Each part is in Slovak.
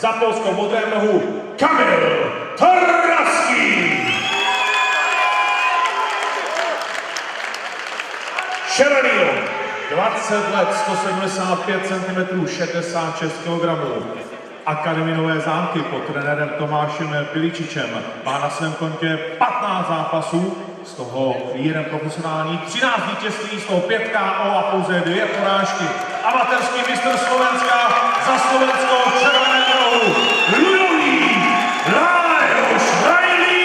za polskou modrém nohu Kamil Tarnavský. Červený 20 let, 175 cm, 66 kg. Akademie Nové Zámky pod trenérem Tomášem Piličičem má na svém kontě 15 zápasů, z toho jeden profesionální, 13 vítězství, z toho 5 KO a pouze 2 porážky. Amatérský mistr Slovenska za Slovensko červené nohu Ludovít Lajos Rajlí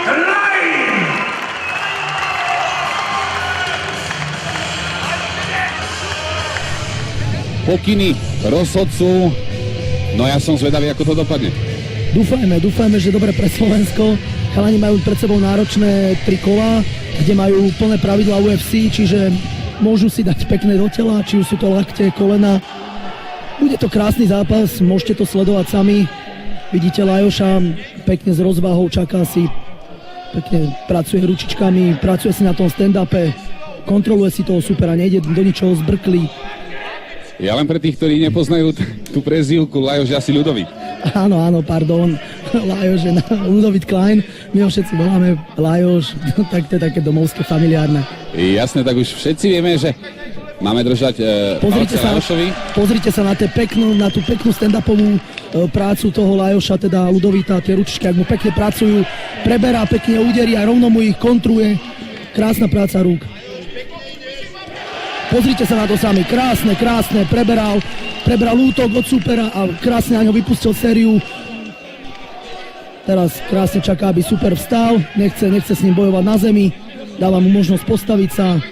Rajn. Pokyny rozhodcu, no ja som zvedavý, ako to dopadne. Dúfajme, že dobre pre Slovensko. Chalani majú pred sebou náročné 3 kola, kde majú plné pravidlá UFC, čiže môžu si dať pekné do tela, či už sú to lakte, kolena. Bude to krásny zápas, môžete to sledovať sami. Vidíte Lajoša pekne s rozvahou, čaká si, pekne pracuje ručičkami, pracuje si na tom stand-upe, kontroluje si toho supera, nejde do ničoho zbrklý. Ja len pre tých, ktorí nepoznajú tú prezývku Lajoš, asi Ľudovít. Áno, pardon, Lajoš je Ľudovít Klein, my ho všetci voláme Lajoš, tak to je také domovské, familiárne. Jasné, tak už všetci vieme, že máme držať palce Lajošovi. Pozrite sa na tú peknú stand-upovú prácu toho Lajoša, teda Ľudovíta, tie ručičky, ak mu pekne pracujú, preberá pekne údery a rovno mu ich kontruje. Krásna práca rúk. Pozrite sa na to sami, krásne, preberal útok od supera a krásne na ňo vypustil sériu. Teraz krásne čaká, aby super vstal, nechce s ním bojovať na zemi, dáva mu možnosť postaviť sa,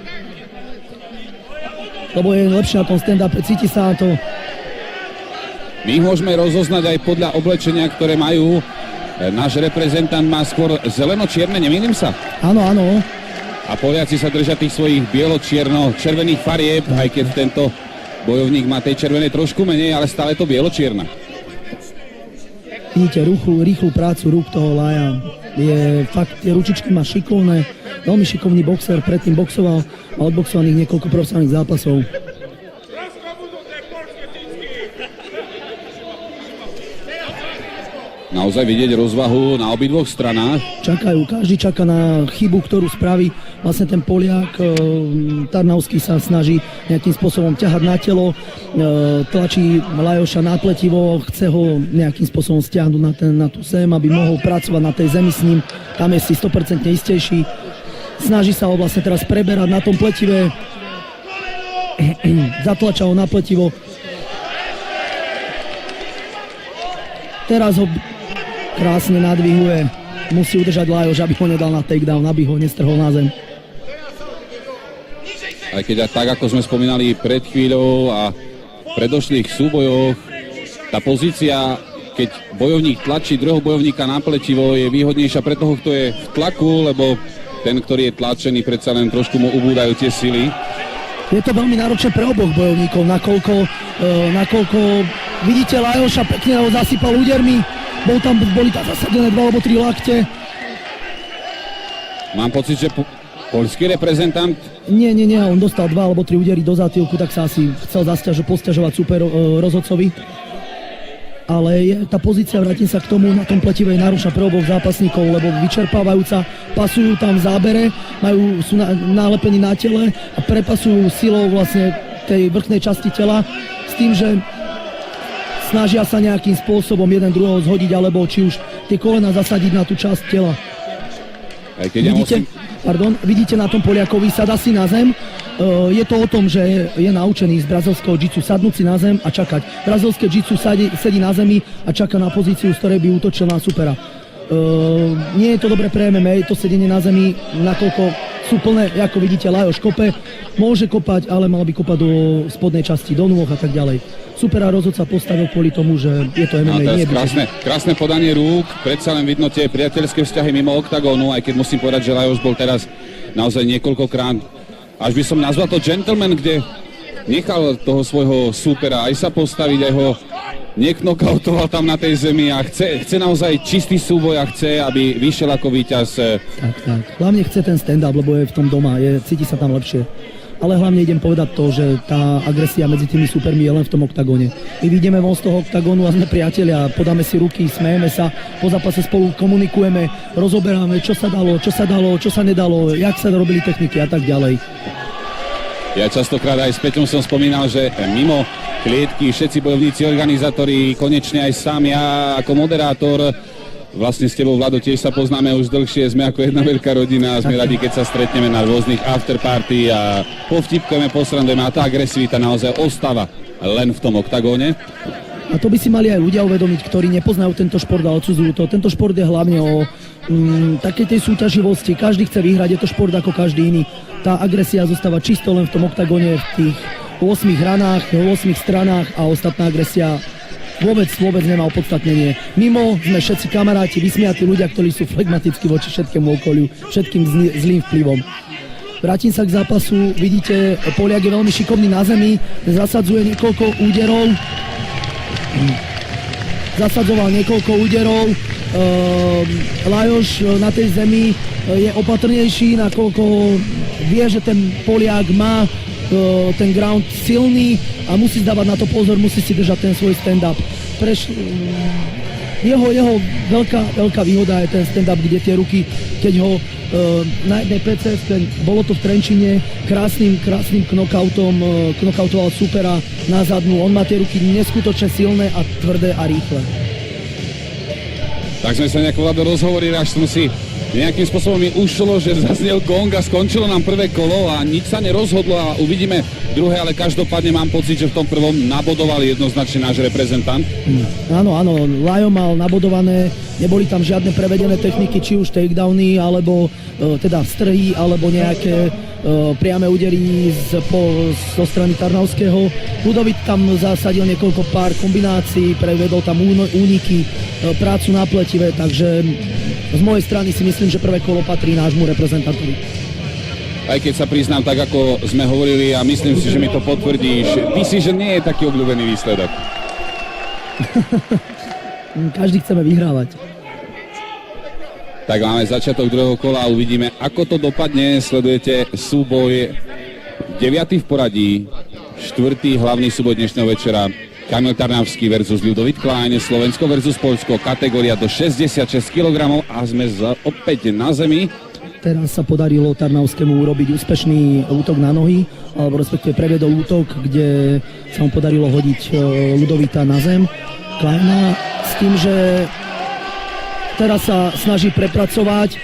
lebo je lepšie na tom stand-upe, cíti sa na to. My ich môžeme rozoznať aj podľa oblečenia, ktoré majú. Náš reprezentant má skôr zeleno-čierne, nemýlim sa? Áno. A Poliaci sa držia tých svojich bielo-čierno-červených farieb, aj keď tento bojovník má tej červenej trošku menej, ale stále to bielo-čierna. Vidíte rýchlu prácu rúk toho Laja. Tie ručičky má šikovné, veľmi šikovný boxer, predtým boxoval, má odboxovaných niekoľko profesionálnych zápasov. Naozaj vidieť rozvahu na obidvoch stranách. Každý čaká na chybu, ktorú spraví. Vlastne ten Poliak Tarnavský sa snaží nejakým spôsobom ťahať na telo, tlačí Lajoša nápletivo, chce ho nejakým spôsobom stiahnuť na tú zem, aby mohol pracovať na tej zemi s ním. Tam je si 100% istejší. Snaží sa ho vlastne teraz preberať na tom pletive. Zatlača ho na pletivo. Teraz ho krásne nadvihuje, musí udržať Lajoš, aby ho nedal na takedown, aby ho nestrhol na zem. Aj keď tak, ako sme spomínali pred chvíľou a v predošlých súbojoch, tá pozícia, keď bojovník tlačí druhého bojovníka na pletivo, je výhodnejšia pre toho, kto je v tlaku, lebo ten, ktorý je tlačený, predsa len trošku mu ubúdajú tie sily. Je to veľmi náročné pre oboch bojovníkov, nakoľko vidíte Lajoša, pekne ho zasypal údermi, boli tam zasadené 2 alebo 3 lakte. Mám pocit, že poľský reprezentant? Nie, on dostal 2 alebo 3 údery do zátylku, tak sa asi chcel posťažovať super rozhodcovi. Ale tá pozícia, vrátim sa k tomu, na tom pletive je náročná pre oboch zápasníkov, lebo vyčerpávajúca, pasujú tam v zábere, sú nalepení na tele a prepasujú silou vlastne tej vrchnej časti tela s tým, že snažia sa nejakým spôsobom jeden druhého zhodiť, alebo či už tie kolena zasadiť na tú časť tela. Vidíte na tom Poliakovi, sadá si na zem. Je to o tom, že je naučený z brazilského jiu-jitsu sadnúť si na zem a čakať. Brazilské jiu-jitsu sedí na zemi a čaká na pozíciu, z ktorej by útočil na supera. Nie je to dobre pre MMA, to sedenie na zemi, nakoľko sú plné, ako vidíte, Lajoš kope, môže kopať, ale mal by kopať do spodnej časti, do nôh a tak ďalej. Supera rozhodca postavil kvôli tomu, že je to MMA. Krásne podanie rúk, predsa len vidno tie priateľské vzťahy mimo oktagónu, aj keď musím povedať, že Lajoš bol teraz naozaj niekoľkokrát, až by som nazval to gentleman, kde nechal toho svojho supera aj sa postaviť, aj ho neknokautoval tam na tej zemi a chce naozaj čistý súboj a chce, aby vyšiel ako víťaz. Tak. Hlavne chce ten stand-up, lebo je v tom doma, cíti sa tam lepšie. ale hlavne idem povedať to, že tá agresia medzi tými supermi je len v tom oktagóne. My vyjdeme von z toho oktagónu a sme priatelia, podáme si ruky, smejeme sa, po zápase spolu komunikujeme, rozoberáme, čo sa dalo, čo sa nedalo, jak sa robili techniky a tak ďalej. Ja častokrát aj s Peťom som spomínal, že mimo klietky všetci bojovníci, organizátori, konečne aj sám ja ako moderátor, vlastne s tebou, Vlado, tiež sa poznáme už dlhšie, sme ako jedna veľká rodina a sme radi, keď sa stretneme na rôznych afterparty a povtipkujeme, posrandujeme a tá agresivita naozaj ostáva len v tom oktagóne. A to by si mali aj ľudia uvedomiť, ktorí nepoznajú tento šport a odsudzujú to. Tento šport je hlavne o takej tej súťaživosti. Každý chce vyhrať, je to šport ako každý iný. Tá agresia zostáva čisto len v tom oktagóne, v tých 8 ranách, 8 stranách a ostatná agresia vôbec nemá opodstatnenie. Mimo sme všetci kamaráti, vysmiatí ľudia, ktorí sú flegmatickí voči všetkému okoliu, všetkým zlým vplyvom. Vrátim sa k zápasu, vidíte, Poliak je veľmi šikovný na zemi, zasadzuje niekoľko úderov. Zasadzoval niekoľko úderov. Lajos na tej zemi je opatrnejší, nakoľko vie, že ten Poliak má ten ground silný a musí dávať na to pozor, musí si držať ten svoj stand-up. Jeho veľká výhoda je ten stand-up, kde tie ruky, keď ho na jednej PC, bolo to v Trenčine, krásnym knockoutoval supera na zadnú. On má tie ruky neskutočne silné a tvrdé a rýchle. Tak sme sa nejako, Vlado, rozhovorili, až som si nejakým spôsobom mi ušlo, že zaznel gong a skončilo nám prvé kolo a nič sa nerozhodlo a uvidíme druhé, ale každopádne mám pocit, že v tom prvom nabodoval jednoznačne náš reprezentant. Áno, Lajo mal nabodované, neboli tam žiadne prevedené techniky, či už takedowny, alebo teda vstrhy, alebo nejaké priame údery zo strany Tarnavského. Ludovít tam zasadil niekoľko pár kombinácií, prevedol tam úniky, prácu na pletive, takže z mojej strany si myslím, že prvé kolo patrí nášmu reprezentantovi. Aj keď sa priznám, tak ako sme hovorili a myslím si, že mi to potvrdíš, ty si, že nie je taký obľúbený výsledok. Každý chceme vyhrávať. Tak máme začiatok druhého kola a uvidíme, ako to dopadne. Sledujete súboj 9. v poradí, 4. hlavný súboj dnešného večera. Kamil Tarnavský versus Ľudovít Klein, Slovensko versus Poľsko, kategória do 66 kg a sme opäť na zemi. Teraz sa podarilo Tarnavskému urobiť úspešný útok na nohy, alebo respektíve previedol útok, kde sa mu podarilo hodiť Ľudovíta na zem. Kleina s tým, že teraz sa snaží prepracovať,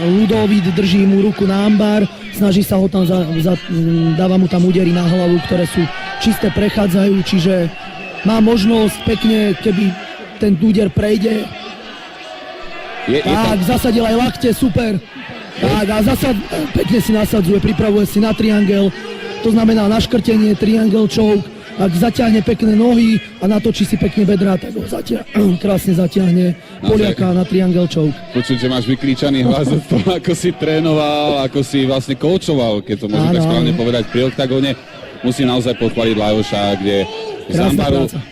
Ľudovít drží mu ruku na ambar, snaží sa ho tam, dáva mu tam údery na hlavu, ktoré sú čisté, prechádzajú, čiže má možnosť pekne, keby ten úder prejde. Tak, zasadil aj lakte, super. Tak, a pekne si nasadzuje, pripravuje si na triangel, to znamená na škrtenie, triangel choke. Ak zaťahne pekné nohy a natočí si pekne bedrá, tak ho krásne zatiahne Poliaka na triangel choke. Počuť, že máš vykričaný hlas od toho, ako si trénoval, ako si vlastne koučoval, keď to môžem tak správne povedať pri oktagóne. Musím naozaj pochváliť Lajoša, kde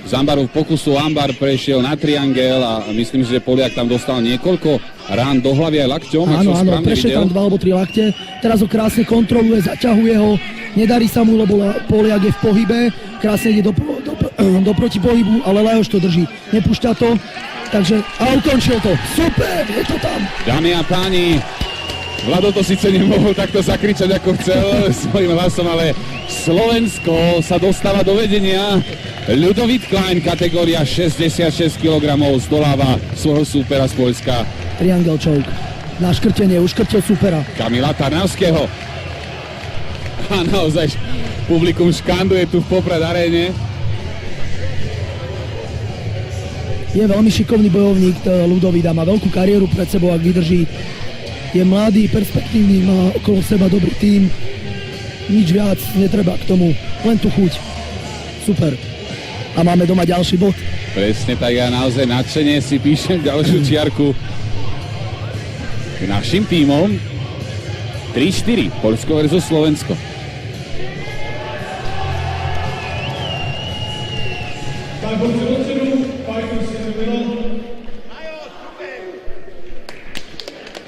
z ambaru v pokusu ambar prešiel na triangel a myslím, že Poliak tam dostal niekoľko rán do hlavy aj lakťom. Áno, prešiel tam 2 alebo 3 lakte. Teraz ho krásne kontroluje, zaťahuje ho. Nedarí sa mu, lebo Poliak je v pohybe. Krásne ide do protipohybu, ale Lajoš to drží. Nepúšťa to, takže a ukončil to. Super, je to tam. Dámy a páni, Vlado to síce nemohol takto zakričať, ako chcel svojím hlasom, ale Slovensko sa dostáva do vedenia. Ľudovít Klein, kategória 66 kg, zdoláva svojho súpera z Poľska. Triangel choke. Na škrtenie, uškrtil súpera. Kamila Tarnavského. A naozaj publikum škanduje tu v Poprad aréne. Je veľmi šikovný bojovník Ľudovít a má veľkú kariéru pred sebou, ak vydrží. Je mladý, perspektívny, má okolo seba dobrý tím. Nič viac netreba k tomu, len tu chuť. Super. A máme doma ďalší bod. Presne tak, ja naozaj nadšene si píšem ďalšiu čiarku k našim tímom. 3-4, Poľsko versus Slovensko.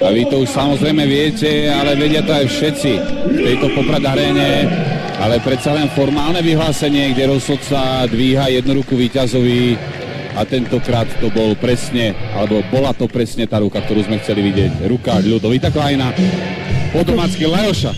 A vy to už samozrejme viete, ale vedia to aj všetci v tejto Poprad aréne. Ale predsa len formálne vyhlásenie, kde rozhodca dvíha jednu ruku víťazovi a tentokrát to bol presne, alebo bola to presne tá ruka, ktorú sme chceli vidieť. Ruka Ľudovita Kleina, po domácky Lajoša.